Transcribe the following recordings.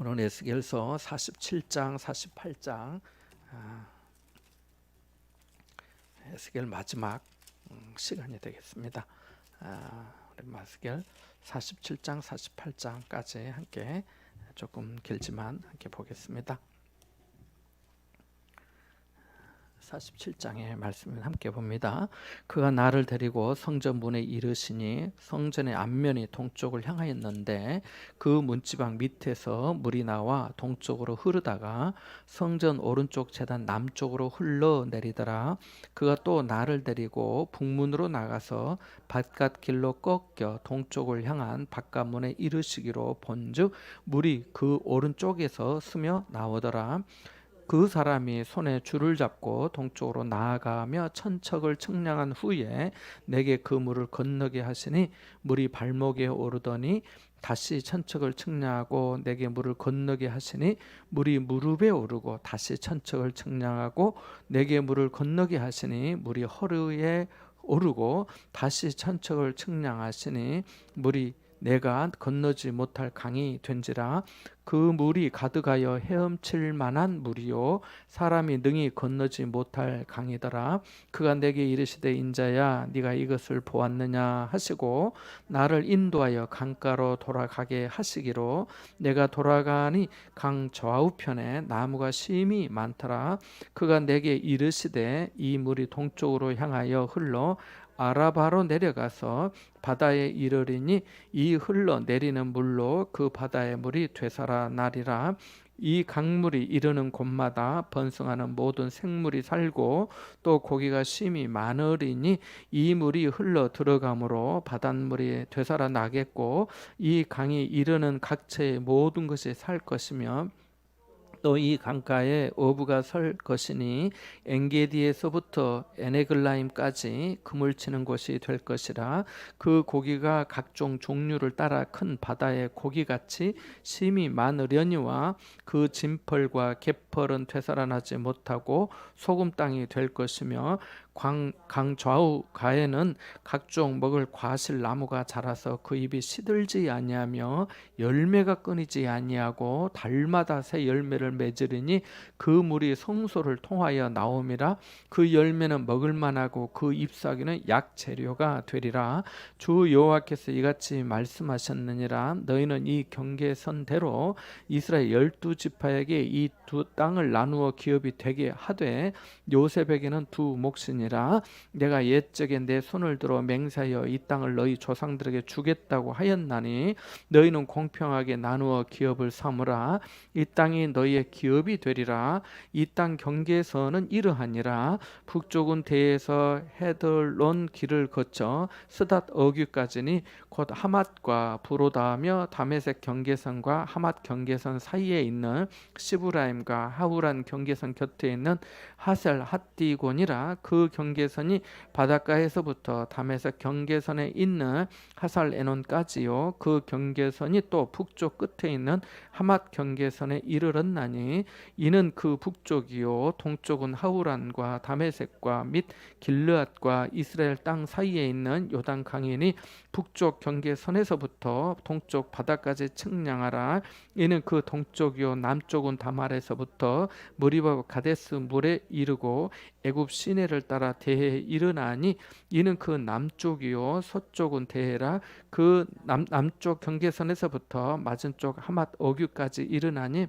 오늘 에스겔서 47장, 48장 에스겔 마지막 시간이 되겠습니다. 우리 에스겔 47장, 48장까지 함께 조금 길지만 함께 보겠습니다. 47장의 말씀을 함께 봅니다. 그가 나를 데리고 성전 문에 이르시니 성전의 앞면이 동쪽을 향하였는데 그 문지방 밑에서 물이 나와 동쪽으로 흐르다가 성전 오른쪽 제단 남쪽으로 흘러내리더라. 그가 또 나를 데리고 북문으로 나가서 바깥 길로 꺾여 동쪽을 향한 바깥문에 이르시기로 본즉 물이 그 오른쪽에서 스며 나오더라. 그 사람이 손에 줄을 잡고 동쪽으로 나아가며 천척을 측량한 후에 내게 그 물을 건너게 하시니 물이 발목에 오르더니 다시 천척을 측량하고 내게 물을 건너게 하시니 물이 무릎에 오르고 다시 천척을 측량하고 내게 물을 건너게 하시니 물이 허리에 오르고 다시 천척을 측량하시니 물이 내가 건너지 못할 강이 된지라. 그 물이 가득하여 헤엄칠 만한 물이요 사람이 능히 건너지 못할 강이더라. 그가 내게 이르시되 인자야 네가 이것을 보았느냐 하시고 나를 인도하여 강가로 돌아가게 하시기로 내가 돌아가니 강 좌우편에 나무가 심히 많더라. 그가 내게 이르시되 이 물이 동쪽으로 향하여 흘러 아라바로 내려가서 바다에 이르리니 이 흘러 내리는 물로 그 바다의 물이 되살아나리라. 이 강물이 이르는 곳마다 번성하는 모든 생물이 살고 또 고기가 심히 많으리니 이 물이 흘러 들어가므로 바닷물이 되살아나겠고 이 강이 이르는 각처의 모든 것이 살 것이며 또 이 강가에 어부가 설 것이니 엔게디에서부터 에네글라임까지 그물 치는 곳이 될 것이라. 그 고기가 각종 종류를 따라 큰 바다의 고기같이 심히 많으려니와 그 진펄과 갯펄은 되살아나지 못하고 소금 땅이 될 것이며 강 좌우 가에는 각종 먹을 과실 나무가 자라서 그 잎이 시들지 아니하며 열매가 끊이지 아니하고 달마다 새 열매를 맺으리니 그 물이 성소를 통하여 나옴이라. 그 열매는 먹을 만하고 그 잎사귀는 약 재료가 되리라. 주 여호와께서 이같이 말씀하셨느니라. 너희는 이 경계선대로 이스라엘 12지파에게 이 두 땅을 나누어 기업이 되게 하되 요셉에게는 두 몫이니라. 내가 옛적에 내 손을 들어 맹세하여 이 땅을 너희 조상들에게 주겠다고 하였나니 너희는 공평하게 나누어 기업을 삼으라. 이 땅이 너희의 기업이 되리라. 이 땅 경계선은 이러하니라. 북쪽은 대에서 헤들론 길을 거쳐 스닷 어귀까지니 곧 하맛과 부로다하며 다메섹 경계선과 하맛 경계선 사이에 있는 시브라임과 하우란 경계선 곁에 있는 하셀 핫디곤이라. 그 경계선이 바닷가에서부터 다메섹 경계선에 있는 하살 에논까지요. 그 경계선이 또 북쪽 끝에 있는 하맛 경계선에 이르렀나니 이는 그 북쪽이요 동쪽은 하우란과 다메섹과 및 길르앗과 이스라엘 땅 사이에 있는 요단 강이니 북쪽 경계선에서부터 동쪽 바다까지 측량하라. 이는 그 동쪽이요 남쪽은 다말에서부터 머리바 가데스 물에 이르고 애굽 시내를 따라 대해에 이르나니 이는 그 남쪽이요 서쪽은 대해라. 그 남쪽 경계선에서부터 맞은쪽 하맛 어귀까지 이르나니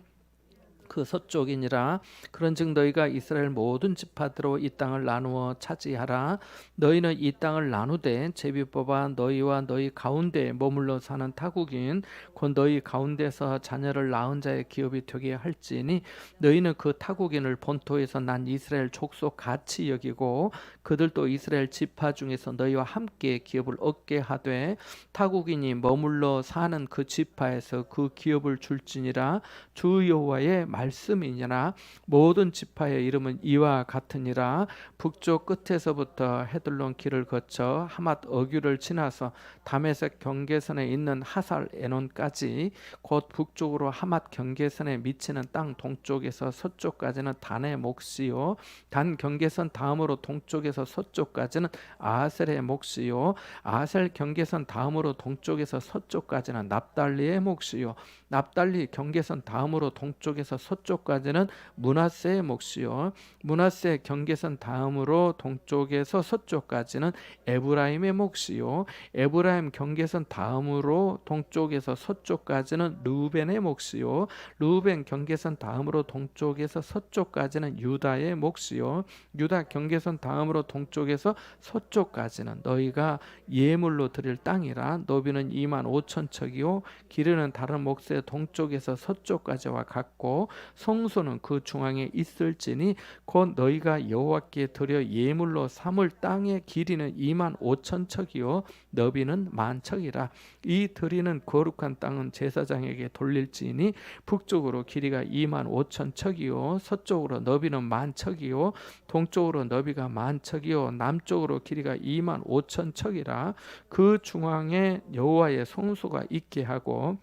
그 서쪽이니라. 그런즉 너희가 이스라엘 모든 지파대로 이 땅을 나누어 차지하라. 너희는 이 땅을 나누되 제비 뽑아 너희와 너희 가운데 머물러 사는 타국인 곧 너희 가운데서 자녀를 낳은 자의 기업이 되게 할지니 너희는 그 타국인을 본토에서 난 이스라엘 족속 같이 여기고 그들도 이스라엘 지파 중에서 너희와 함께 기업을 얻게 하되 타국인이 머물러 사는 그 지파에서 그 기업을 줄지니라. 주 여호와의 말씀이니라. 모든 지파의 이름은 이와 같으니라. 북쪽 끝에서부터 헤들론 길을 거쳐 하맛 어귀를 지나서 다메섹 경계선에 있는 하살 에논까지 곧 북쪽으로 하맛 경계선에 미치는 땅 동쪽에서 서쪽까지는 단의 몫이요 단 경계선 다음으로 동쪽에서 서쪽까지는 아셀의 몫이요 아셀 경계선 다음으로 동쪽에서 서쪽까지는 납달리의 몫이요 납달리 경계선 다음으로 동쪽에서 서쪽까지는 므낫세의 몫이요 므낫세 경계선 다음으로 동쪽에서 서쪽까지는 에브라임의 몫이요 에브라임 경계선 다음으로 동쪽에서 서쪽까지는 르우벤의 몫이요 르우벤 경계선 다음으로 동쪽에서 서쪽까지는 유다의 몫이요 유다 경계선 다음으로 동쪽에서 서쪽까지는 너희가 예물로 드릴 땅이라. 너비는 2만 5천 척이요 기르는 다른 몫의 동쪽에서 서쪽까지와 같고 성소는 그 중앙에 있을지니 곧 너희가 여호와께 드려 예물로 삼을 땅의 길이는 2만 5천 척이요 너비는 만 척이라. 이 드리는 거룩한 땅은 제사장에게 돌릴지니 북쪽으로 길이가 2만 5천 척이요 서쪽으로 너비는 만 척이요 동쪽으로 너비가 만 척이요 남쪽으로 길이가 2만 5천 척이라. 그 중앙에 여호와의 성소가 있게 하고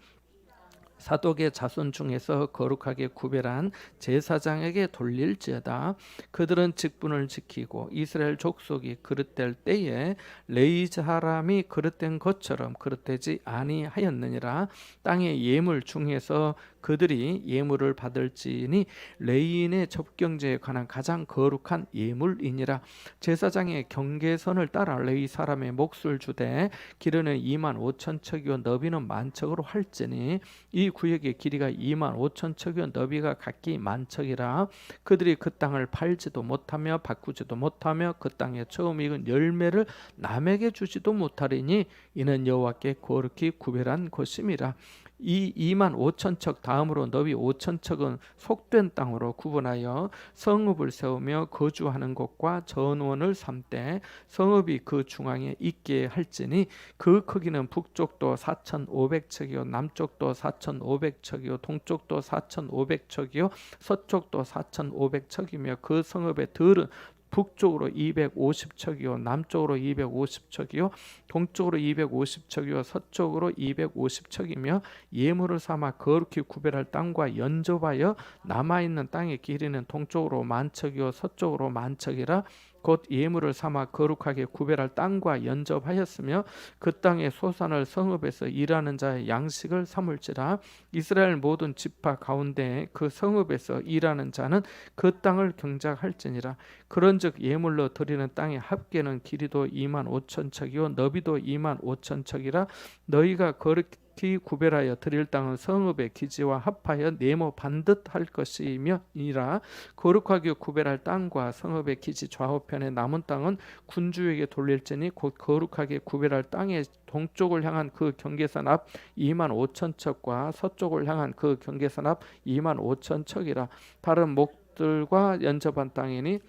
사독의 자손 중에서 거룩하게 구별한 제사장에게 돌릴지어다. 그들은 직분을 지키고 이스라엘 족속이 그릇될 때에 레위 사람이 그릇된 것처럼 그릇되지 아니하였느니라. 땅의 예물 중에서 그들이 예물을 받을지니 레위인의 접경제에 관한 가장 거룩한 예물이니라. 제사장의 경계선을 따라 레위 사람의 몫을 주되 기르는 2만 5천 척이요 너비는 만 척으로 할지니 이 구역의 길이가 2만 5천 척이요 너비가 각기 만 척이라. 그들이 그 땅을 팔지도 못하며 바꾸지도 못하며 그 땅에 처음 익은 열매를 남에게 주지도 못하리니 이는 여호와께 거룩히 구별한 것임이라. 이 2만 5천 척 다음으로 너비 5천 척은 속된 땅으로 구분하여 성읍을 세우며 거주하는 곳과 전원을 삼되 성읍이 그 중앙에 있게 할지니 그 크기는 북쪽도 4,500척이요 남쪽도 4,500척이요 동쪽도 4,500척이요 서쪽도 4,500척이며 그 성읍의 들은 북쪽으로 250척이요 남쪽으로 250척이요 동쪽으로 250척이요 서쪽으로 250척이며 예물을 삼아 거룩히 구별할 땅과 연접하여 남아있는 땅의 길이는 동쪽으로 만척이요 서쪽으로 만척이라. 곧 예물을 삼아 거룩하게 구별할 땅과 연접하였으며 그 땅의 소산을 성읍에서 일하는 자의 양식을 삼을지라. 이스라엘 모든 지파 가운데 그 성읍에서 일하는 자는 그 땅을 경작할지니라. 그런즉 예물로 드리는 땅의 합계는 길이도 2만 5천 척이요 너비도 2만 5천 척이라. 너희가 거룩히 구별하여 드릴 땅은 성읍의 기지와 합하여 네모 반듯할 것이며니라. 거룩하게 구별할 땅과 성읍의 기지 좌우편의 남은 땅은 군주에게 돌릴지니 곧 거룩하게 구별할 땅의 동쪽을 향한 그 경계선 앞 2만 5천 척과 서쪽을 향한 그 경계선 앞 2만 5천 척이라. 다른 목들과 연접한 땅이니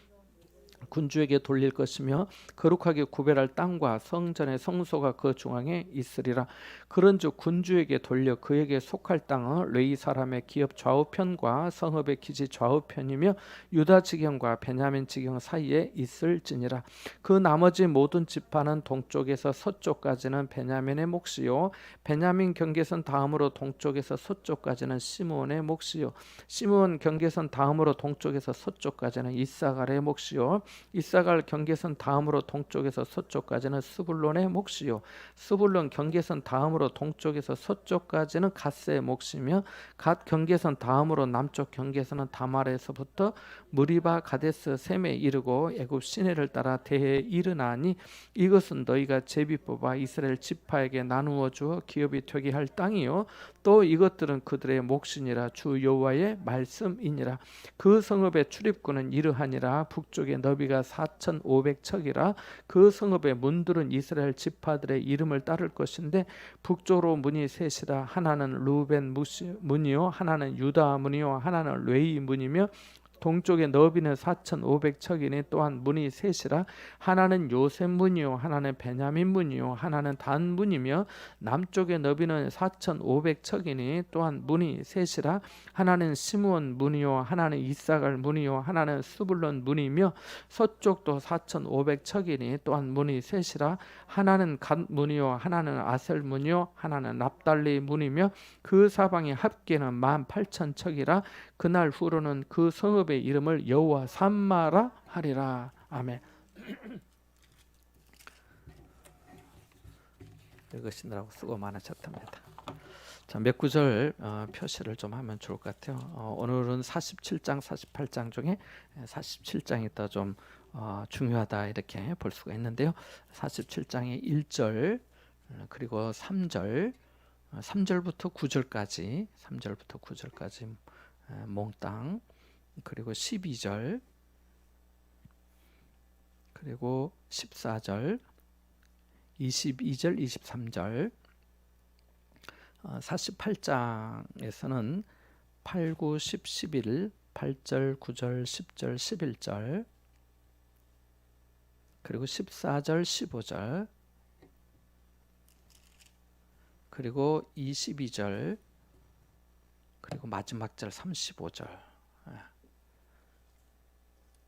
군주에게 돌릴 것이며 거룩하게 구별할 땅과 성전의 성소가 그 중앙에 있으리라. 그런즉 군주에게 돌려 그에게 속할 땅은 레위 사람의 기업 좌우편과 성읍의 기지 좌우편이며 유다 지경과 베냐민 지경 사이에 있을지니라. 그 나머지 모든 지파는 동쪽에서 서쪽까지는 베냐민의 몫이요 베냐민 경계선 다음으로 동쪽에서 서쪽까지는 시므온의 몫이요 시므온 경계선 다음으로 동쪽에서 서쪽까지는 이사갈의 몫이요 이사갈 경계선 다음으로 동쪽에서 서쪽까지는 스불론의 몫이요 스불론 경계선 다음으로 동쪽에서 서쪽까지는 갓세의 몫이며 갓 경계선 다음으로 남쪽 경계선은 다말에서부터 무리바 가데스 셈에 이르고 애굽 시내를 따라 대해에 이르나니 이것은 너희가 제비 뽑아 이스라엘 지파에게 나누어 주어 기업이 되게 할 땅이요 또 이것들은 그들의 몫이니라. 주 여호와의 말씀이니라. 그 성읍의 출입구는 이러하니라. 북쪽의 너비가 4,500척이라. 그 성읍의 문들은 이스라엘 지파들의 이름을 따를 것인데 북쪽으로 문이 셋이라. 하나는 루벤 문이요 하나는 유다 문이요 하나는 레위 문이며 동쪽의 너비는 4,500척이니 또한 문이 셋이라 하나는 요셉 문이요 하나는 베냐민 문이요 하나는 단 문이며 남쪽의 너비는 4,500척이니 또한 문이 셋이라 하나는 시므온 문이요 하나는 이사갈 문이요 하나는 스불론 문이며 서쪽도 4,500척이니 또한 문이 셋이라 하나는 갓 문이요 하나는 아셀 문이요 하나는 납달리 문이며 그 사방의 합계는 18,000척이라 그날 후로는 그 성읍의 이름을 여호와 삼마라 하리라. 아멘. 읽으시느라고 수고 많으셨답니다. 자, 몇 구절 표시를 좀 하면 좋을 것 같아요. 오늘은 47장, 48장 중에 47장이 더 좀 중요하다 이렇게 볼 수가 있는데요. 47장의 1절 그리고 3절, 3절부터 9절까지, 3절부터 9절까지 몽땅, 그리고 12절, 그리고 14절, 22절, 23절, 48장에서는 8, 9, 10, 11, 8절, 9절, 10절, 11절, 그리고 14절, 15절, 그리고 22절, 그리고 마지막 절 35절.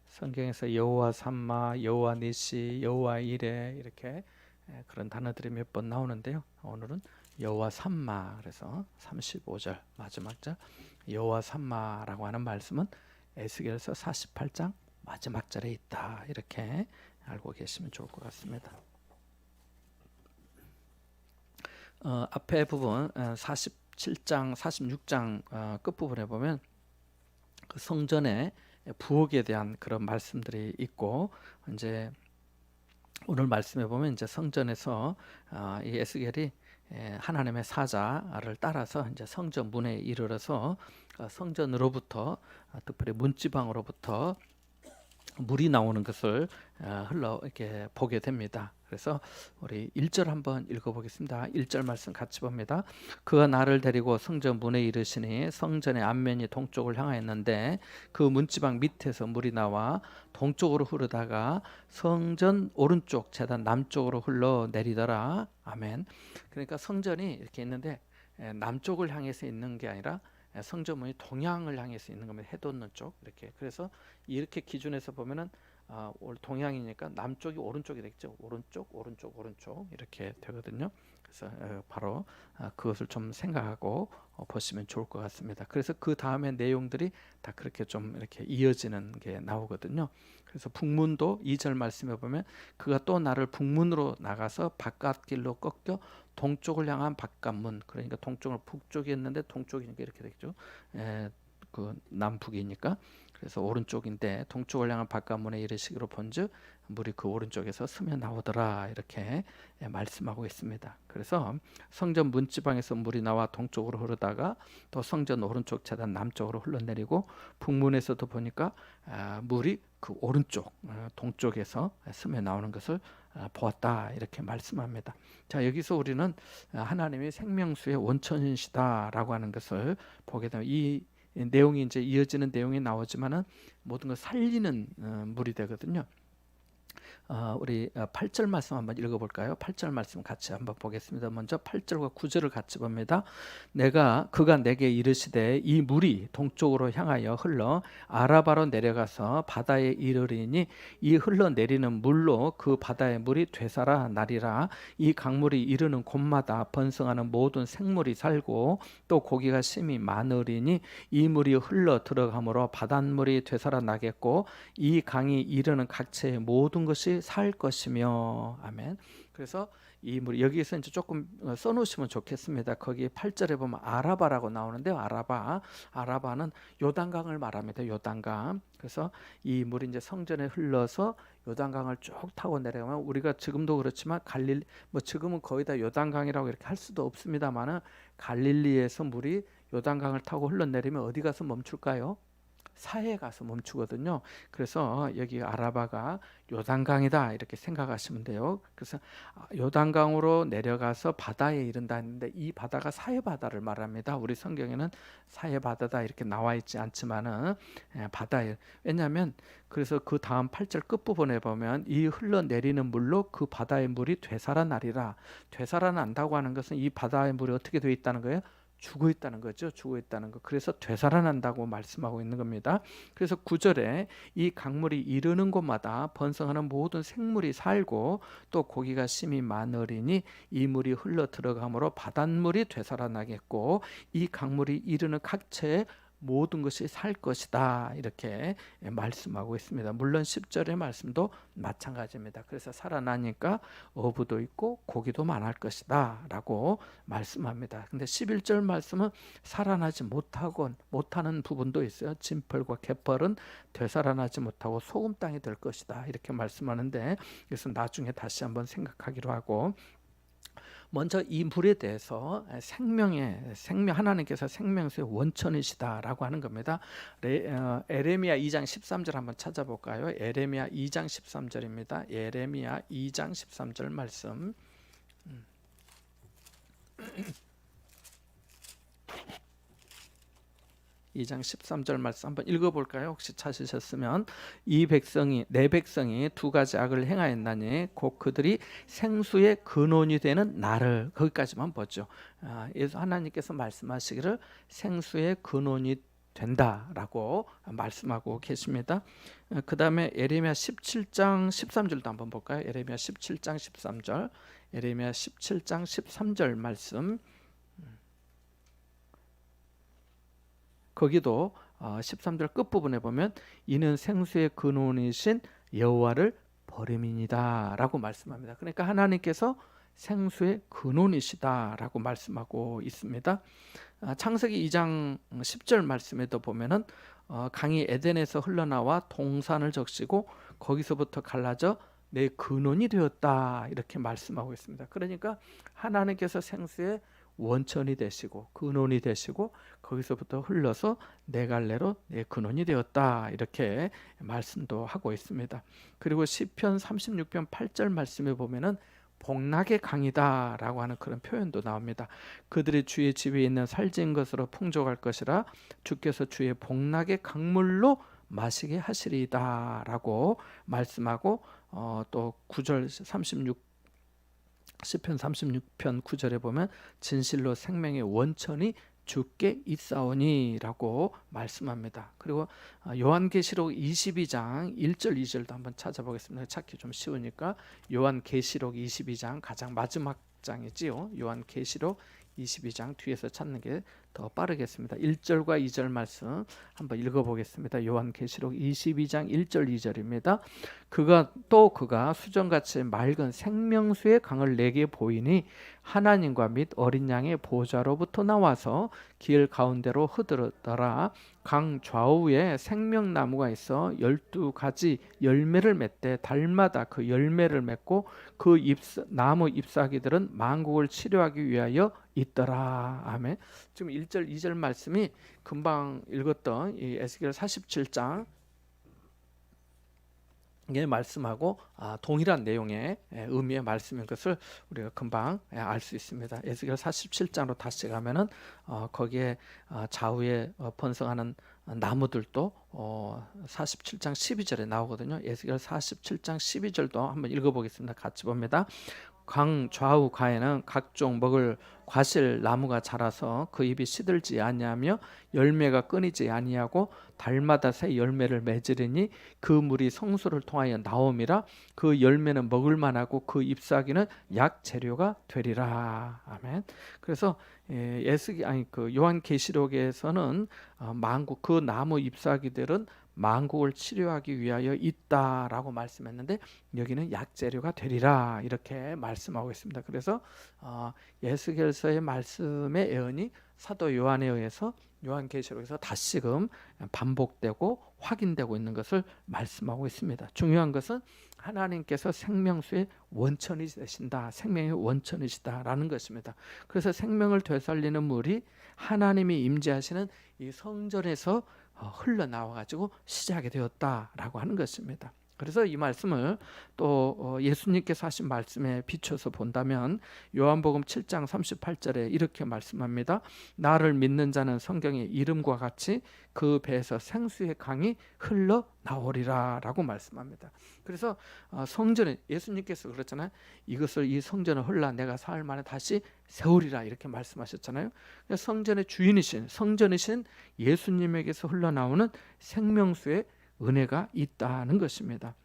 성경에서 여호와 삼마, 여호와 니시, 여호와 이레 이렇게 그런 단어들이 몇 번 나오는데요. 오늘은 여호와 삼마, 그래서 35절 마지막 절 여호와 삼마라고 하는 말씀은 에스겔서 48장 마지막 절에 있다. 이렇게 알고 계시면 좋을 것 같습니다. 앞에 부분 47장, 46장 끝부분에 보면 그 성전의 부엌에 대한 그런 말씀들이 있고, 이제 오늘 말씀에 보면 이제 성전에서 이 에스겔이 하나님의 사자를 따라서 이제 성전 문에 이르러서 성전으로부터 특별히 문지방으로부터 물이 나오는 것을 흘러 이렇게 보게 됩니다. 그래서 우리 1절 한번 읽어보겠습니다. 1절 말씀 같이 봅니다. 그가 나를 데리고 성전 문에 이르시니 성전의 앞면이 동쪽을 향하였는데 그 문지방 밑에서 물이 나와 동쪽으로 흐르다가 성전 오른쪽 제단 남쪽으로 흘러 내리더라. 아멘. 그러니까 성전이 이렇게 있는데 남쪽을 향해서 있는 게 아니라 성전문이 동양을 향해서 있는 겁니다. 해 돋는 쪽 이렇게. 그래서 이렇게 기준에서 보면은 동양이니까 남쪽이 오른쪽이 되겠죠. 오른쪽, 오른쪽, 오른쪽 이렇게 되거든요. 그래서 바로 그것을 좀 생각하고 보시면 좋을 것 같습니다. 그래서 그 다음에 내용들이 다 그렇게 좀 이렇게 이어지는 게 나오거든요. 그래서 북문도 2절 말씀에 보면 그가 또 나를 북문으로 나가서 바깥길로 꺾여 동쪽을 향한 바깥문, 그러니까 동쪽을 북쪽이었는데 동쪽이니까 이렇게 되겠죠. 그 남북이니까. 그래서 오른쪽인데 동쪽을 향한 바깥문에 이르시기로 본즉 물이 그 오른쪽에서 스며 나오더라. 이렇게 말씀하고 있습니다. 그래서 성전 문지방에서 물이 나와 동쪽으로 흐르다가 또 성전 오른쪽 제단 남쪽으로 흘러내리고 북문에서도 보니까 물이 그 오른쪽 동쪽에서 스며 나오는 것을 보았다. 이렇게 말씀합니다. 자, 여기서 우리는 하나님이 생명수의 원천이시다라고 하는 것을 보게 되면 이 내용이 이제 이어지는 내용이 나오지만은 모든 걸 살리는 물이 되거든요. 우리 8절 말씀 한번 읽어볼까요? 8절 말씀 같이 한번 보겠습니다. 먼저 8절과 9절을 같이 봅니다. 그가 내게 이르시되 이 물이 동쪽으로 향하여 흘러 아라바로 내려가서 바다에 이르리니 이 흘러내리는 물로 그 바다의 물이 되살아 나리라. 이 강물이 이르는 곳마다 번성하는 모든 생물이 살고 또 고기가 심히 많으리니 이 물이 흘러 들어가므로 바닷물이 되살아 나겠고 이 강이 이르는 각체의 모든 것이 살 것이며. 아멘. 그래서 이 물 여기에서 이제 조금 써놓으시면 좋겠습니다. 거기 8절에 보면 아라바라고 나오는데요. 아라바는 요단강을 말합니다. 요단강. 그래서 이 물이 이제 성전에 흘러서 요단강을 쭉 타고 내려가면 우리가 지금도 그렇지만 지금은 거의 다 요단강이라고 이렇게 할 수도 없습니다만은 갈릴리에서 물이 요단강을 타고 흘러내리면 어디 가서 멈출까요? 사해에 가서 멈추거든요. 그래서 여기 아라바가 요단강이다 이렇게 생각하시면 돼요. 그래서 요단강으로 내려가서 바다에 이른다 했는데 이 바다가 사해 바다를 말합니다. 우리 성경에는 사해 바다다 이렇게 나와 있지 않지만은 바다에, 왜냐하면 그래서 그 다음 8절 끝부분에 보면 이 흘러내리는 물로 그 바다의 물이 되살아나리라. 되살아난다고 하는 것은 이 바다의 물이 어떻게 되어 있다는 거예요? 죽어 있다는 거죠. 죽어 있다는 거. 그래서 되살아난다고 말씀하고 있는 겁니다. 그래서 9절에 이 강물이 이르는 곳마다 번성하는 모든 생물이 살고 또 고기가 심히 많으리니 이 물이 흘러 들어가므로 바닷물이 되살아나겠고 이 강물이 이르는 각처에 모든 것이 살 것이다 이렇게 말씀하고 있습니다. 물론 10절의 말씀도 마찬가지입니다. 그래서 살아나니까 어부도 있고 고기도 많을 것이다 라고 말씀합니다. 근데 11절 말씀은 살아나지 못하는 부분도 있어요. 진펄과 갯벌은 되살아나지 못하고 소금 땅이 될 것이다 이렇게 말씀하는데, 그래서 나중에 다시 한번 생각하기로 하고, 먼저 이 물에 대해서 생명 하나님께서 생명수의 원천이시다라고 하는 겁니다. 에레미야 2장 13절 한번 찾아볼까요? 에레미야 2장 13절입니다. 에레미야 2장 13절 말씀. 2장 13절 말씀 한번 읽어볼까요? 혹시 찾으셨으면, 내 백성이 두 가지 악을 행하였나니 곧 그들이 생수의 근원이 되는 나를, 거기까지만 보죠. 예수 하나님께서 말씀하시기를 생수의 근원이 된다라고 말씀하고 계십니다. 그 다음에 에레미야 17장 13절도 한번 볼까요? 에레미야 17장 13절, 에레미야 17장 13절 말씀. 거기도 13절 끝부분에 보면 이는 생수의 근원이신 여호와를 버림이니라 라고 말씀합니다. 그러니까 하나님께서 생수의 근원이시다라고 말씀하고 있습니다. 창세기 2장 10절 말씀에도 보면은 강이 에덴에서 흘러나와 동산을 적시고 거기서부터 갈라져 내 근원이 되었다 이렇게 말씀하고 있습니다. 그러니까 하나님께서 생수의 원천이 되시고 근원이 되시고 거기서부터 흘러서 내 갈래로 내 근원이 되었다 이렇게 말씀도 하고 있습니다. 그리고 시편 36편 8절 말씀에 보면은 복락의 강이다라고 하는 그런 표현도 나옵니다. 그들이 주의 집에 있는 살찐 것으로 풍족할 것이라 주께서 주의 복락의 강물로 마시게 하시리다라고 말씀하고, 또 9절 10편 36편 9절에 보면 진실로 생명의 원천이 주께 있사오니 라고 말씀합니다. 그리고 요한계시록 22장 1절 2절도 한번 찾아보겠습니다. 찾기 좀 쉬우니까. 요한계시록 22장 가장 마지막 장이지요. 요한계시록 22장 뒤에서 찾는 게 더 빠르겠습니다. 1절과 2절 말씀 한번 읽어보겠습니다. 요한계시록 22장 1절 2절입니다. 그가 수정같이 맑은 생명수의 강을 내게 보이니 하나님과 및 어린 양의 보좌로부터 나와서 길 가운데로 흐르더라. 강 좌우에 생명나무가 있어 12가지 열매를 맺되 달마다 그 열매를 맺고 그 나무 잎사귀들은 만국을 치료하기 위하여 있더라. 아멘. 지금 1절 2절 말씀이 금방 읽었던 이 에스겔 47장 의 말씀하고 동일한 내용의 의미의 말씀인 것을 우리가 금방 알 수 있습니다. 에스겔 47장으로 다시 가면은 거기에 좌우에 번성하는 나무들도 47장 12절에 나오거든요. 에스겔 47장 12절도 한번 읽어보겠습니다. 같이 봅니다. 강 좌우 가에는 각종 먹을 과실 나무가 자라서 그 잎이 시들지 아니하며 열매가 끊이지 아니하고 달마다 새 열매를 맺으리니 그 물이 성소를 통하여 나옴이라. 그 열매는 먹을 만하고 그 잎사귀는 약 재료가 되리라. 아멘. 그래서 그 요한계시록에서는 만국 그 나무 잎사귀들은 만국을 치료하기 위하여 있다라고 말씀했는데 여기는 약재료가 되리라 이렇게 말씀하고 있습니다. 그래서 예수겔서의 말씀의 예언이 사도 요한에 의해서 요한계시록에서 다시금 반복되고 확인되고 있는 것을 말씀하고 있습니다. 중요한 것은 하나님께서 생명수의 원천이 되신다, 생명의 원천이시다라는 것입니다. 그래서 생명을 되살리는 물이 하나님이 임재하시는 이 성전에서 흘러나와 가지고 시작이 되었다라고 하는 것입니다. 그래서 이 말씀을 또 예수님께서 하신 말씀에 비춰서 본다면 요한복음 7장 38절에 이렇게 말씀합니다. 나를 믿는 자는 성경의 이름과 같이 그 배에서 생수의 강이 흘러나오리라 라고 말씀합니다. 그래서 성전에 예수님께서 그랬잖아요. 이것을 이 성전을 헐라 내가 사흘 만에 다시 세우리라 이렇게 말씀하셨잖아요. 성전의 주인이신 성전이신 예수님에게서 흘러나오는 생명수의 은혜가 있다는 것입니다.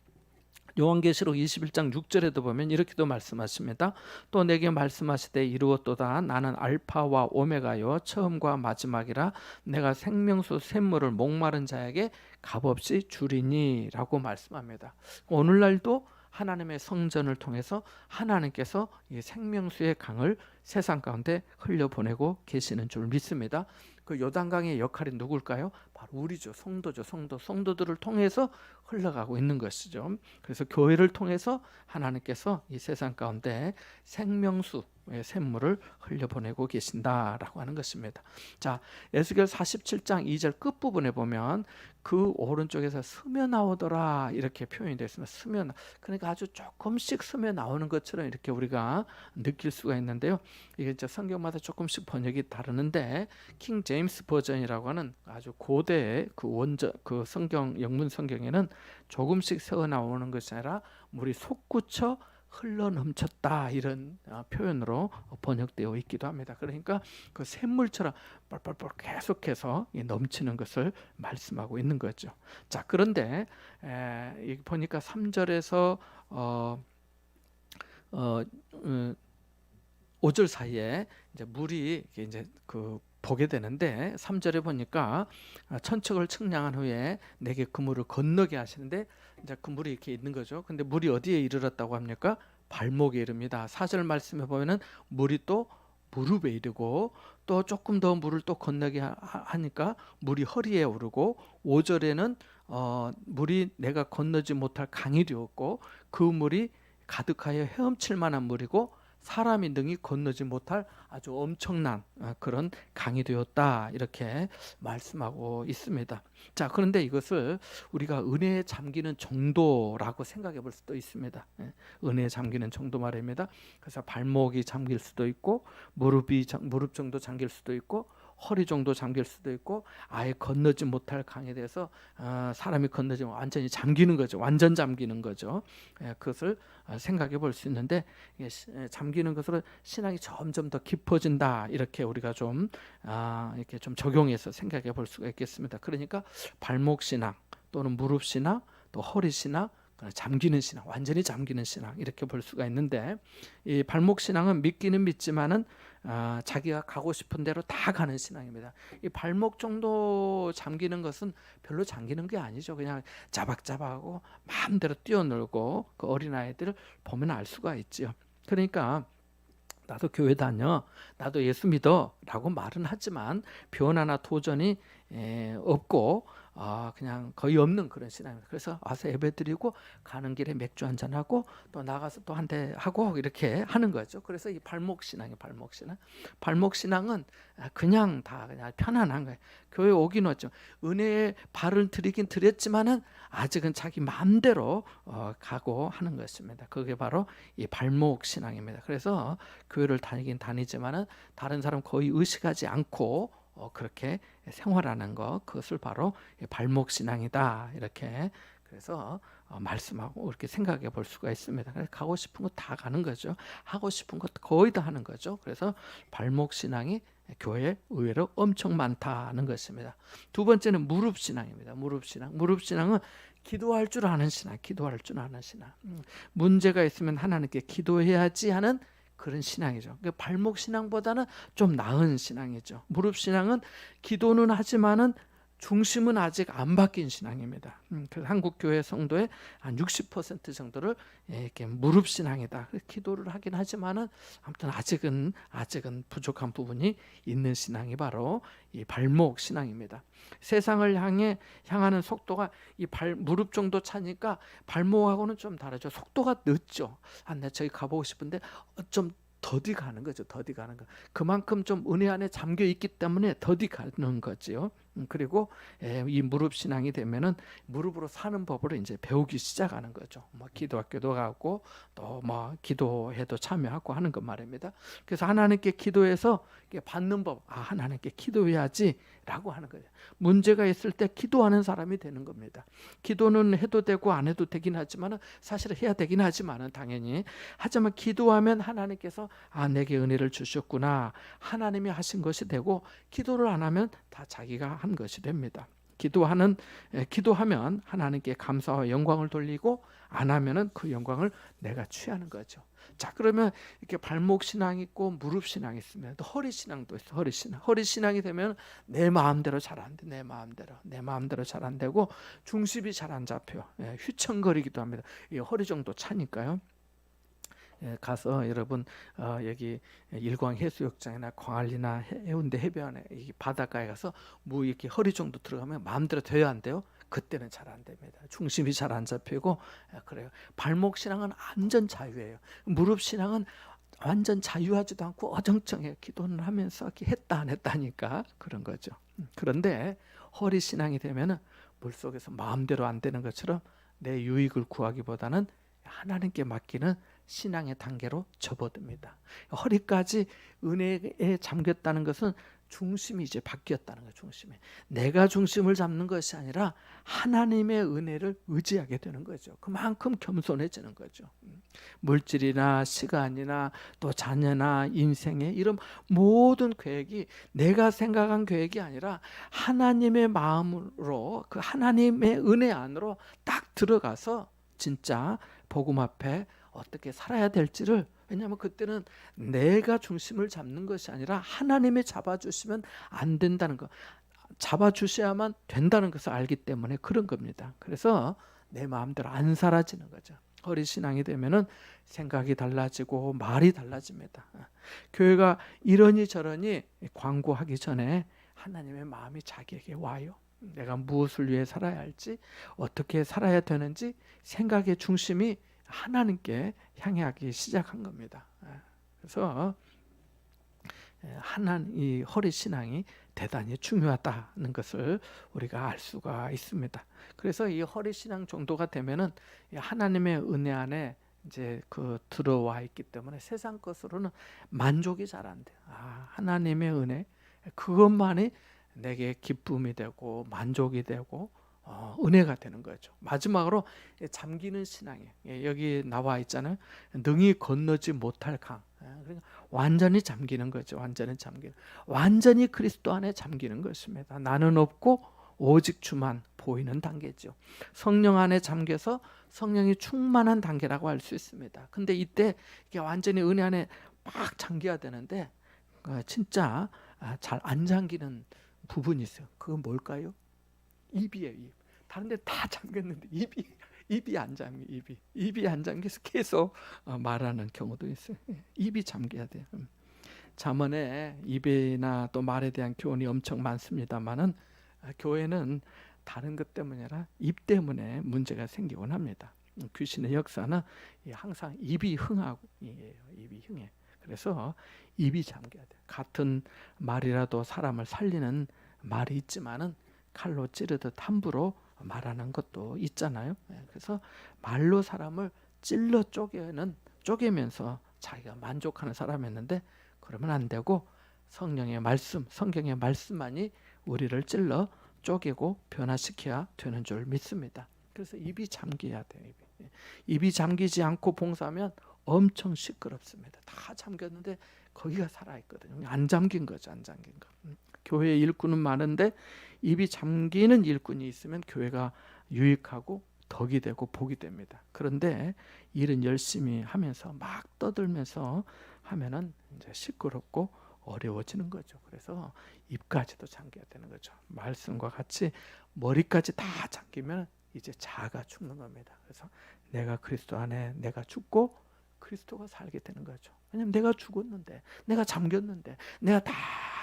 요한계시록 21장 6절에도 보면 이렇게도 말씀하십니다. 또 내게 말씀하시되 이루었도다. 나는 알파와 오메가요 처음과 마지막이라. 내가 생명수 샘물을 목마른 자에게 값없이 주리니 라고 말씀합니다. 오늘날도 하나님의 성전을 통해서 하나님께서 이 생명수의 강을 세상 가운데 흘려보내고 계시는 줄 믿습니다. 그 요단강의 역할이 누굴까요? 바로 우리죠. 성도죠. 성도들을 통해서 흘러가고 있는 것이죠. 그래서 교회를 통해서 하나님께서 이 세상 가운데 생명수의 샘물을 흘려보내고 계신다라고 하는 것입니다. 자, 에스겔 47장 2절 끝부분에 보면 그 오른쪽에서 스며 나오더라 이렇게 표현이 되어 있습니다. 스며, 그러니까 아주 조금씩 스며 나오는 것처럼 이렇게 우리가 느낄 수가 있는데요. 이게 이제 성경마다 조금씩 번역이 다르는데 킹 제임스 버전이라고 하는 아주 고대의 그 원저 그 성경 영문 성경에는 조금씩 새어 나오는 것이 아니라 물이 솟구쳐 흘러 넘쳤다 이런 표현으로 번역되어 있기도 합니다. 그러니까 그 샘물처럼 뻘뻘뻘 계속해서 넘치는 것을 말씀하고 있는 거죠. 자, 그런데 보니까 3절에서 5절 사이에 이제 물이 이제 그 보게 되는데 3절에 보니까 천척을 측량한 후에 내게 그 물을 건너게 하시는데 이제 그 물이 이렇게 있는 거죠. 근데 물이 어디에 이르렀다고 합니까? 발목에 이릅니다. 4절 말씀에 보면은 물이 또 무릎에 이르고 또 조금 더 물을 또 건너게 하니까 물이 허리에 오르고 5절에는 물이 내가 건너지 못할 강이 되었고 그 물이 가득하여 헤엄칠 만한 물이고 사람이 능히 건너지 못할 아주 엄청난 그런 강이 되었다 이렇게 말씀하고 있습니다. 자, 그런데 이것을 우리가 은혜에 잠기는 정도라고 생각해 볼 수도 있습니다. 은혜에 잠기는 정도 말입니다. 그래서 발목이 잠길 수도 있고 무릎 정도 잠길 수도 있고 허리 정도 잠길 수도 있고 아예 건너지 못할 강에 대해서 사람이 건너지면 완전히 잠기는 거죠. 완전 잠기는 거죠. 그것을 생각해 볼 수 있는데 잠기는 것으로 신앙이 점점 더 깊어진다 이렇게 우리가 좀 이렇게 좀 적용해서 생각해 볼 수가 있겠습니다. 그러니까 발목 신앙 또는 무릎 신앙 또 허리 신앙 잠기는 신앙, 완전히 잠기는 신앙 이렇게 볼 수가 있는데 이 발목 신앙은 믿기는 믿지만은 자기가 가고 싶은 대로 다 가는 신앙입니다. 이 발목 정도 잠기는 것은 별로 잠기는 게 아니죠. 그냥 자박자박하고 마음대로 뛰어놀고 그 어린아이들을 보면 알 수가 있죠. 그러니까 나도 교회 다녀, 나도 예수 믿어 라고 말은 하지만 변화나 도전이 없고 그냥 거의 없는 그런 신앙입니다. 그래서 와서 예배드리고 가는 길에 맥주 한잔하고 또 나가서 또 한 대 하고 이렇게 하는 거죠. 그래서 이 발목 신앙이 발목 신앙. 발목 신앙은 그냥 다 그냥 편안한 거예요. 교회 오긴 왔죠. 은혜의 발을 드리긴 드렸지만은 아직은 자기 마음대로 가고 하는 것입니다. 그게 바로 이 발목 신앙입니다. 그래서 교회를 다니긴 다니지만은 다른 사람 거의 의식하지 않고 그렇게 생활하는 것, 그것을 바로 발목 신앙이다 이렇게 그래서 말씀하고 이렇게 생각해 볼 수가 있습니다. 가고 싶은 거 다 가는 거죠. 하고 싶은 것 거의 다 하는 거죠. 그래서 발목 신앙이 교회에 의외로 엄청 많다는 것입니다. 두 번째는 무릎 신앙입니다. 무릎 신앙. 무릎 신앙은 기도할 줄 아는 신앙, 기도할 줄 아는 신앙. 문제가 있으면 하나님께 기도해야지 하는 그런 신앙이죠. 그러니까 발목 신앙보다는 좀 나은 신앙이죠. 무릎 신앙은 기도는 하지만은 중심은 아직 안 바뀐 신앙입니다. 그래서 한국 교회 성도의 한 60% 정도를 이렇게 무릎 신앙이다. 기도를 하긴 하지만은 아무튼 아직은 부족한 부분이 있는 신앙이 바로 이 발목 신앙입니다. 세상을 향하는 속도가 이 무릎 정도 차니까 발목하고는 좀 다르죠. 속도가 늦죠. 나 저기 가보고 싶은데 좀 더디 가는 거죠. 더디 가는 거. 그만큼 좀 은혜 안에 잠겨 있기 때문에 더디 가는 거지요. 그리고 이 무릎 신앙이 되면은 무릎으로 사는 법을 이제 배우기 시작하는 거죠. 뭐 기도학교도 가고 또 뭐 기도해도 참여하고 하는 것 말입니다. 그래서 하나님께 기도해서 받는 법, 하나님께 기도해야지라고 하는 거죠. 문제가 있을 때 기도하는 사람이 되는 겁니다. 기도는 해도 되고 안 해도 되긴 하지만은 사실 해야 되긴 하지만은 당연히 하지만 기도하면 하나님께서 내게 은혜를 주셨구나, 하나님이 하신 것이 되고, 기도를 안 하면 다 자기가 한 것이 됩니다. 기도하면 하나님께 감사와 영광을 돌리고, 안 하면은 그 영광을 내가 취하는 거죠. 자, 그러면 이렇게 발목 신앙이 있고 무릎 신앙이 있으면 또 허리 신앙도 있어. 허리 신앙이 되면 내 마음대로 잘 안 돼. 내 마음대로 잘 안 되고 중심이 잘 안 잡혀. 휘청거리기도 합니다. 이 허리 정도 차니까요. 가서 여러분 여기 일광해수욕장이나 광안리나 해운대 해변에 이 바닷가에 가서 뭐 이렇게 허리 정도 들어가면 마음대로 돼야 안 돼요? 그때는 잘 안 됩니다. 중심이 잘 안 잡히고 그래요. 발목 신앙은 완전 자유예요. 무릎 신앙은 완전 자유하지도 않고 어정쩡해요. 기도는 하면서 했다 안 했다니까 그런 거죠. 그런데 허리 신앙이 되면은 물속에서 마음대로 안 되는 것처럼 내 유익을 구하기보다는 하나님께 맡기는 신앙의 단계로 접어듭니다. 허리까지 은혜에 잠겼다는 것은 중심이 이제 바뀌었다는 거예요. 중심이 내가 중심을 잡는 것이 아니라 하나님의 은혜를 의지하게 되는 거죠. 그만큼 겸손해지는 거죠. 물질이나 시간이나 또 자녀나 인생의 이런 모든 계획이 내가 생각한 계획이 아니라 하나님의 마음으로, 그 하나님의 은혜 안으로 딱 들어가서 진짜 복음 앞에 어떻게 살아야 될지를, 왜냐하면 그때는 내가 중심을 잡는 것이 아니라 하나님이 잡아주시면 안 된다는 거, 잡아주셔야만 된다는 것을 알기 때문에 그런 겁니다. 그래서 내 마음대로 안 살아지는 거죠. 허리 신앙이 되면은 생각이 달라지고 말이 달라집니다. 교회가 이러니 저러니 광고하기 전에 하나님의 마음이 자기에게 와요. 내가 무엇을 위해 살아야 할지, 어떻게 살아야 되는지 생각의 중심이 하나님께 향하기 시작한 겁니다. 그래서 이 허리 신앙이 대단히 중요하다는 것을 우리가 알 수가 있습니다. 그래서 이 허리 신앙 정도가 되면은 하나님의 은혜 안에 이제 들어와 있기 때문에 세상 것으로는 만족이 잘 안 돼요. 하나님의 은혜, 그것만이 내게 기쁨이 되고 만족이 되고 은혜가 되는 거죠. 마지막으로 잠기는 신앙이에요. 여기 나와 있잖아요. 능히 건너지 못할 강. 그러니까 완전히 잠기는 거죠. 완전히 그리스도 안에 잠기는 것입니다. 나는 없고 오직 주만 보이는 단계죠. 성령 안에 잠겨서 성령이 충만한 단계라고 할 수 있습니다. 근데 이때 이게 완전히 은혜 안에 막 잠겨야 되는데 진짜 잘 안 잠기는 부분이 있어요. 그건 뭘까요? 입이에요. 입. 다른 데 다 잠겼는데 입이 안 잠겨. 입이 안 잠겨서 계속 말하는 경우도 있어요. 입이 잠겨야 돼요. 잠언에 입이나 또 말에 대한 교훈이 엄청 많습니다만은 교회는 다른 것 때문이 아니라 입 때문에 문제가 생기곤 합니다. 귀신의 역사는 항상 입이 흥하고 입이 흥해. 그래서 입이 잠겨야 돼요. 같은 말이라도 사람을 살리는 말이 있지만은 칼로 찌르듯 함부로 말하는 것도 있잖아요. 그래서 말로 사람을 찔러 쪼개면서 자기가 만족하는 사람이었는데 그러면 안 되고 성령의 말씀, 성경의 말씀만이 우리를 찔러 쪼개고 변화시켜야 되는 줄 믿습니다. 그래서 입이 잠겨야 돼요. 입이 잠기지 않고 봉사하면 엄청 시끄럽습니다. 다 잠겼는데 거기가 살아있거든요. 안 잠긴 거죠. 안 잠긴 거. 교회에 일꾼은 많은데 입이 잠기는 일꾼이 있으면 교회가 유익하고 덕이 되고 복이 됩니다. 그런데 일은 열심히 하면서 막 떠들면서 하면은 이제 시끄럽고 어려워지는 거죠. 그래서 입까지도 잠겨야 되는 거죠. 말씀과 같이 머리까지 다 잠기면 이제 자아가 죽는 겁니다. 그래서 내가 그리스도 안에 내가 죽고 그리스도가 살게 되는 거죠. 왜냐하면 내가 죽었는데, 내가 잠겼는데, 내가 다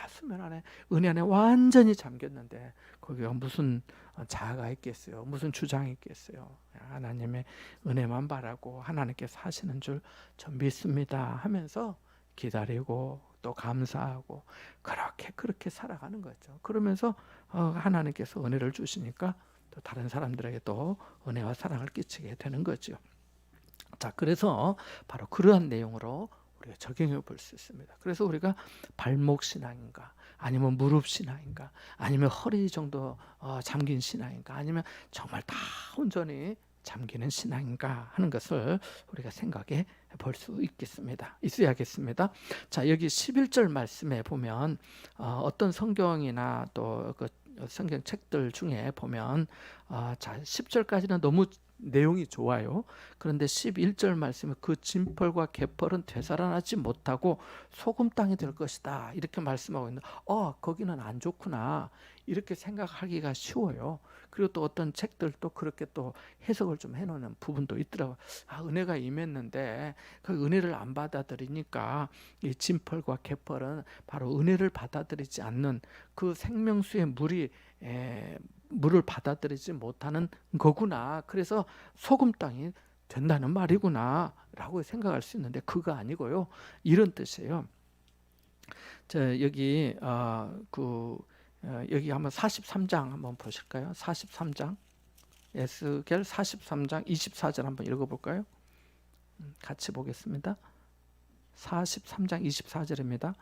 수면 안에 은혜 안에 완전히 잠겼는데 거기가 무슨 자아가 있겠어요? 무슨 주장이 있겠어요? 하나님의 은혜만 바라고 하나님께서 하시는 줄 전 믿습니다 하면서 기다리고 또 감사하고 그렇게 살아가는 거죠. 그러면서 하나님께서 은혜를 주시니까 또 다른 사람들에게 또 은혜와 사랑을 끼치게 되는 거죠. 자, 그래서 바로 그러한 내용으로 우리가 적용해 볼 수 있습니다. 그래서 우리가 발목 신앙인가, 아니면 무릎 신앙인가, 아니면 허리 정도 잠긴 신앙인가, 아니면 정말 다 온전히 잠기는 신앙인가 하는 것을 우리가 생각해 볼 수 있어야겠습니다. 자, 여기 11절 말씀에 보면 어떤 성경이나 또 그 성경책들 중에 보면 자, 10절까지는 너무 내용이 좋아요. 그런데 11절 말씀에 그 진펄과 개펄은 되살아나지 못하고 소금 땅이 될 것이다, 이렇게 말씀하고 있는데 거기는 안 좋구나 이렇게 생각하기가 쉬워요. 그리고 또 어떤 책들도 그렇게 또 해석을 좀 해놓는 부분도 있더라고요. 은혜가 임했는데 그 은혜를 안 받아들이니까 이 진펄과 개펄은 바로 은혜를 받아들이지 않는 그 생명수의 물을 받아들이지 못하는 거구나. 그래서 소금 땅이 된다는 말이구나 라고 생각할 수 있는데 그거 아니고요. 이런 뜻이에요. 자, 여기 여기 한번 43장 한번 보실까요? 43장 에스겔 43장 24절 한번 읽어볼까요? 같이 보겠습니다. 43장 24절입니다.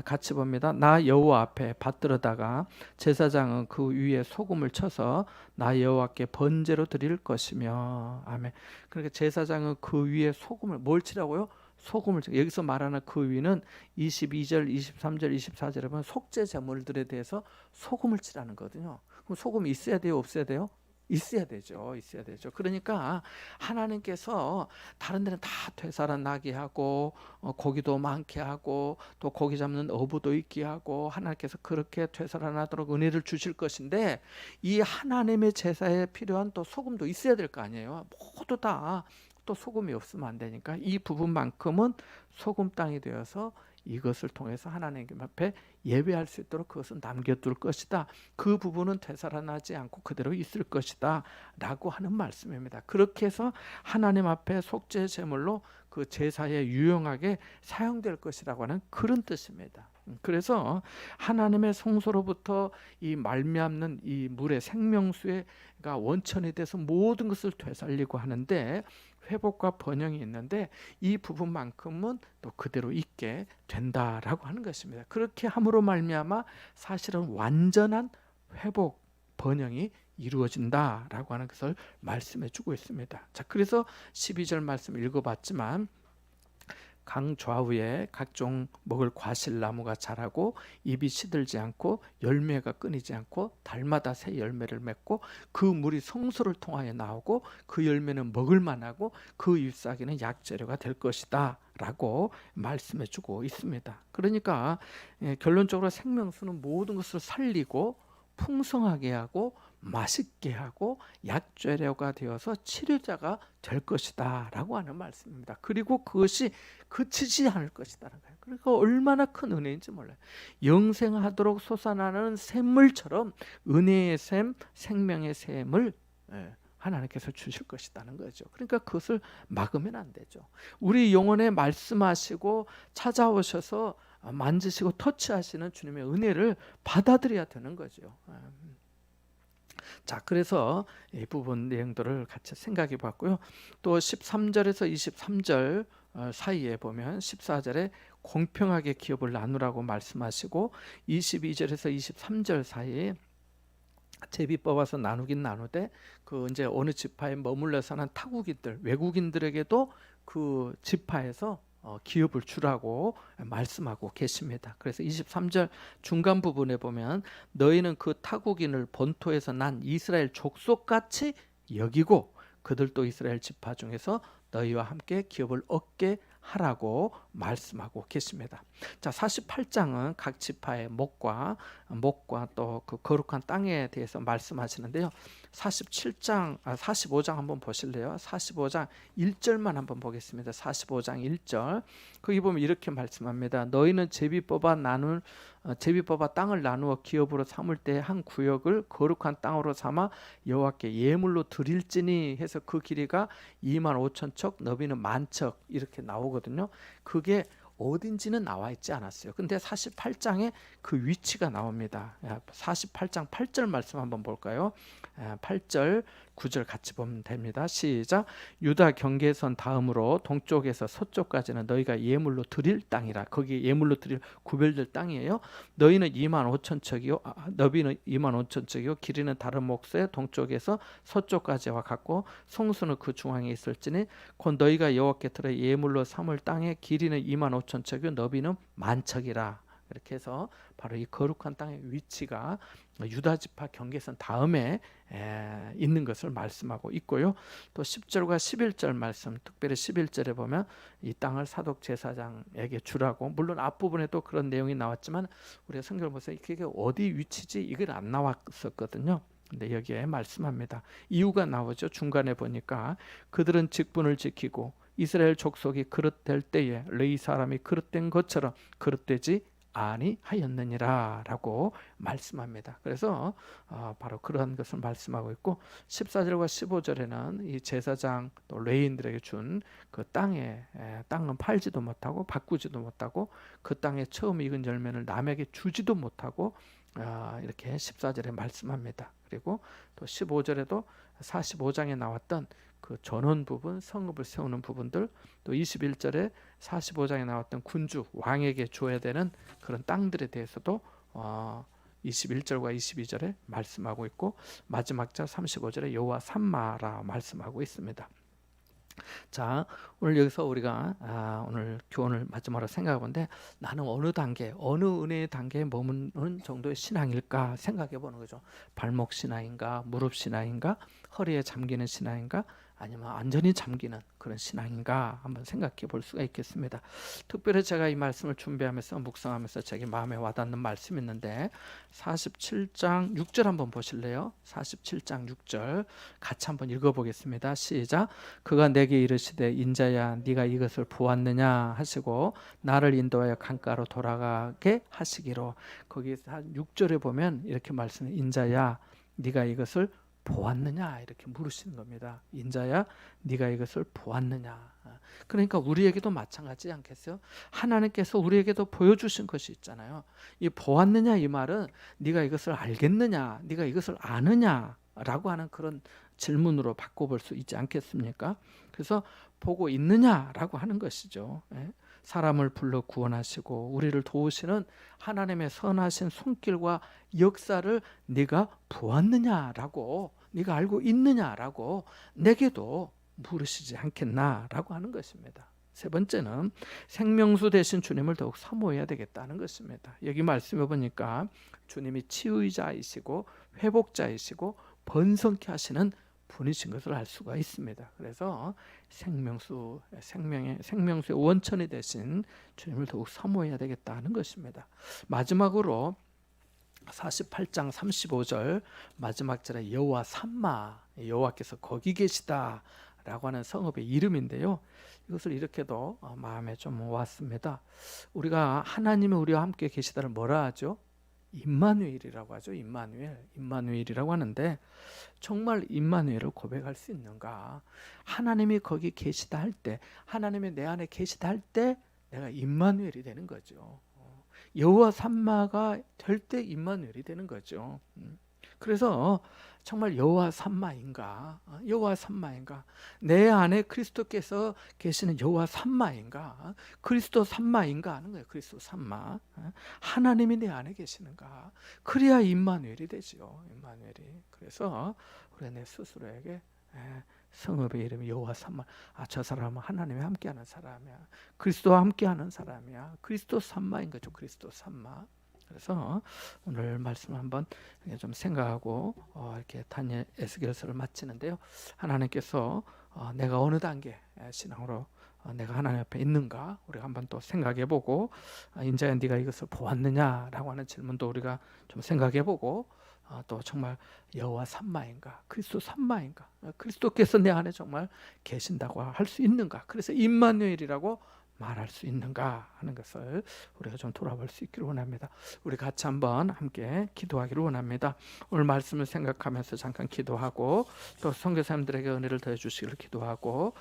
같이 봅니다. 나 여호와 앞에 받들어다가 제사장은 그 위에 소금을 쳐서 나 여호와께 번제로 드릴 것이며. 아멘. 그러니까 제사장은 그 위에 소금을 뭘 치라고요? 소금을 치. 여기서 말하는 그 위는 22절, 23절, 24절에 보면 속죄 제물들에 대해서 소금을 치라는 거거든요. 그럼 소금이 있어야 돼요, 없어야 돼요? 있어야 되죠. 그러니까 하나님께서 다른 데는 다 되살아나게 하고 고기도 많게 하고 또 고기 잡는 어부도 있게 하고 하나님께서 그렇게 되살아나도록 은혜를 주실 것인데 이 하나님의 제사에 필요한 또 소금도 있어야 될 거 아니에요. 모두 다 또 소금이 없으면 안 되니까 이 부분만큼은 소금 땅이 되어서 이것을 통해서 하나님 앞에 예배할 수 있도록 그것은 남겨둘 것이다. 그 부분은 되살아나지 않고 그대로 있을 것이다 라고 하는 말씀입니다. 그렇게 해서 하나님 앞에 속죄 제물로 그 제사에 유용하게 사용될 것이라고 하는 그런 뜻입니다. 그래서 하나님의 성소로부터 이 말미암는 이 물의 생명수가 원천이 돼서 모든 것을 되살리고 하는데 회복과 번영이 있는데 이 부분만큼은 또 그대로 있게 된다라고 하는 것입니다. 그렇게 함으로 말미암아 사실은 완전한 회복, 번영이 이루어진다라고 하는 것을 말씀해 주고 있습니다. 자, 그래서 12절 말씀 읽어봤지만 강 좌우에 각종 먹을 과실나무가 자라고 잎이 시들지 않고 열매가 끊이지 않고 달마다 새 열매를 맺고 그 물이 성소를 통하여 나오고 그 열매는 먹을 만하고 그 잎사귀는 약재료가 될 것이다 라고 말씀해 주고 있습니다. 그러니까 결론적으로 생명수는 모든 것을 살리고 풍성하게 하고 맛있게 하고 약재료가 되어서 치료자가 될 것이다 라고 하는 말씀입니다. 그리고 그것이 그치지 않을 것이다는 거예요. 그러니까 얼마나 큰 은혜인지 몰라요. 영생하도록 솟아나는 샘물처럼 은혜의 샘, 생명의 샘을 하나님께서 주실 것이라는 거죠. 그러니까 그것을 막으면 안 되죠. 우리 영혼에 말씀하시고 찾아오셔서 만지시고 터치하시는 주님의 은혜를 받아들여야 되는 거죠. 자, 그래서 이 부분 내용들을 같이 생각해 봤고요. 또 13절에서 23절 사이에 보면 14절에 공평하게 기업을 나누라고 말씀하시고 22절에서 23절 사이에 제비 뽑아서 나누긴 나누되 그 이제 어느 지파에 머물러 사는 타국인들, 외국인들에게도 그 지파에서 기업을 주라고 말씀하고 계십니다. 그래서 23절 중간 부분에 보면 너희는 그 타국인을 본토에서 난 이스라엘 족속같이 여기고 그들도 이스라엘 지파 중에서 너희와 함께 기업을 얻게 하라고 말씀하고 계십니다. 자, 48장은 각 지파의 목과 또 그 거룩한 땅에 대해서 말씀하시는데요. 45장 한번 보실래요? 45장 1절만 한번 보겠습니다. 45장 1절. 거기 보면 이렇게 말씀합니다. 너희는 제비 뽑아 땅을 나누어 기업으로 삼을 때 한 구역을 거룩한 땅으로 삼아 여호와께 예물로 드릴지니 해서 그 길이가 25,000척, 너비는 10,000척 이렇게 나오거든요. 그게 어딘지는 나와 있지 않았어요. 근데 48장에 그 위치가 나옵니다. 48장 8절 말씀 한번 볼까요? 8절 9절 같이 보면 됩니다. 시작. 유다 경계선 다음으로 동쪽에서 서쪽까지는 너희가 예물로 드릴 땅이라. 거기 예물로 드릴 구별될 땅이에요. 너희는 2만 5천 척이요, 너비는 2만 5천 척이요, 길이는 다른 몫에 동쪽에서 서쪽까지와 같고 성소는 그 중앙에 있을지니 곧 너희가 여호와께 드려 예물로 삼을 땅의 길이는 2만 5천 척이요 너비는 만 척이라. 이렇게 해서 바로 이 거룩한 땅의 위치가 유다 지파 경계선 다음에 있는 것을 말씀하고 있고요. 또 10절과 11절 말씀, 특별히 11절에 보면 이 땅을 사독 제사장에게 주라고, 물론 앞부분에도 그런 내용이 나왔지만 우리가 성경을 보세요. 그게 어디 위치지 이걸 안 나왔었거든요. 근데 여기에 말씀합니다. 이유가 나오죠. 중간에 보니까 그들은 직분을 지키고 이스라엘 족속이 그릇될 때에 레위 사람이 그릇된 것처럼 그릇되지 아니하였느니라 라고 말씀합니다. 그래서 바로 그런 것을 말씀하고 있고 14절과 15절에는 이 제사장 또 레위인들에게 준 그 땅은 팔지도 못하고 바꾸지도 못하고 그 땅에 처음 익은 열매를 남에게 주지도 못하고 이렇게 14절에 말씀합니다. 그리고 또 15절에도 45장에 나왔던 그 전원 부분, 성읍을 세우는 부분들, 또 21절에 45장에 나왔던 군주, 왕에게 줘야 되는 그런 땅들에 대해서도 21절과 22절에 말씀하고 있고 마지막 절 35절에 여호와 삼마라 말씀하고 있습니다. 자, 오늘 여기서 우리가 오늘 교훈을 마지막으로 생각해 본데 나는 어느 단계, 어느 은혜의 단계에 머무는 정도의 신앙일까 생각해 보는 거죠. 발목 신앙인가, 무릎 신앙인가, 허리에 잠기는 신앙인가, 아니면 완전히 잠기는 그런 신앙인가 한번 생각해 볼 수가 있겠습니다. 특별히 제가 이 말씀을 준비하면서 묵상하면서 제게 마음에 와닿는 말씀이 있는데 47장 6절 한번 보실래요? 47장 6절 같이 한번 읽어보겠습니다. 시작. 그가 내게 이르시되 인자야 네가 이것을 보았느냐 하시고 나를 인도하여 강가로 돌아가게 하시기로. 거기 6절에 보면 이렇게 말씀해. 인자야 네가 이것을 보았느냐 이렇게 물으시는 겁니다. 인자야 네가 이것을 보았느냐. 그러니까 우리에게도 마찬가지지 않겠어요? 하나님께서 우리에게도 보여주신 것이 있잖아요. 이 보았느냐 이 말은 네가 이것을 알겠느냐, 네가 이것을 아느냐 라고 하는 그런 질문으로 바꿔볼 수 있지 않겠습니까? 그래서 보고 있느냐라고 하는 것이죠. 사람을 불러 구원하시고 우리를 도우시는 하나님의 선하신 손길과 역사를 네가 보았느냐라고, 네가 알고 있느냐라고 내게도 물으시지 않겠나라고 하는 것입니다. 세 번째는 생명수 되신 주님을 더욱 사모해야 되겠다는 것입니다. 여기 말씀해 보니까 주님이 치유자이시고 회복자이시고 번성케 하시는 분이신 것을 알 수가 있습니다. 그래서 생명수의 원천이 되신 주님을 더욱 사모해야 되겠다는 것입니다. 마지막으로 48장 35절 마지막 절에 여호와 삼마, 여호와께서 거기 계시다라고 하는 성읍의 이름인데요. 이것을 이렇게도 마음에 좀 왔습니다. 우리가 하나님이 우리와 함께 계시다를 뭐라 하죠? 임마누엘이라고 하죠. 임마누엘이라고 하는데 정말 임마누엘을 고백할 수 있는가? 하나님이 거기 계시다 할 때, 하나님이 내 안에 계시다 할 때 내가 임마누엘이 되는 거죠. 여호와 삼마가 될 때 임마누엘이 되는 거죠. 그래서 정말 여호와 삼마인가? 여호와 삼마인가? 내 안에 그리스도께서 계시는 여호와 삼마인가? 그리스도 삼마인가 하는 거예요. 그리스도 삼마. 하나님이 내 안에 계시는가? 그래야 임마누엘이 되죠. 임마누엘이. 그래서 우리 내 스스로에게 성읍의 이름이 여호와 삼마. 저 사람은 하나님이 함께하는 사람이야. 그리스도와 함께하는 사람이야. 그리스도 삼마인 거죠. 그리스도 삼마. 그래서 오늘 말씀 한번 좀 생각하고 이렇게 다니엘 에스겔서를 마치는데요. 하나님께서 내가 어느 단계 신앙으로 내가 하나님 앞에 있는가 우리가 한번 또 생각해보고 인자야 네가 이것을 보았느냐라고 하는 질문도 우리가 좀 생각해보고 또 정말 여호와 삼마인가 그리스도 삼마인가 그리스도께서 내 안에 정말 계신다고 할 수 있는가. 그래서 임마누엘이라고 말할 수 있는가 하는 것을 우리가 좀 돌아볼 수 있기를 원합니다. 우리 같이 한번 함께 기도하기를 원합니다. 오늘 말씀을 생각하면서 잠깐 기도하고 또 선교사님들에게 은혜를 더해 주시기를 기도하고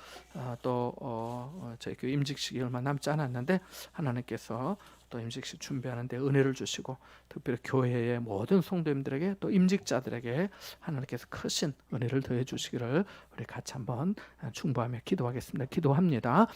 저희 그 임직식이 얼마 남지 않았는데 하나님께서 또 임직식 준비하는데 은혜를 주시고 특별히 교회의 모든 성도님들에게 또 임직자들에게 하나님께서 크신 은혜를 더해 주시기를 우리 같이 한번 충고하며 기도하겠습니다. 기도합니다.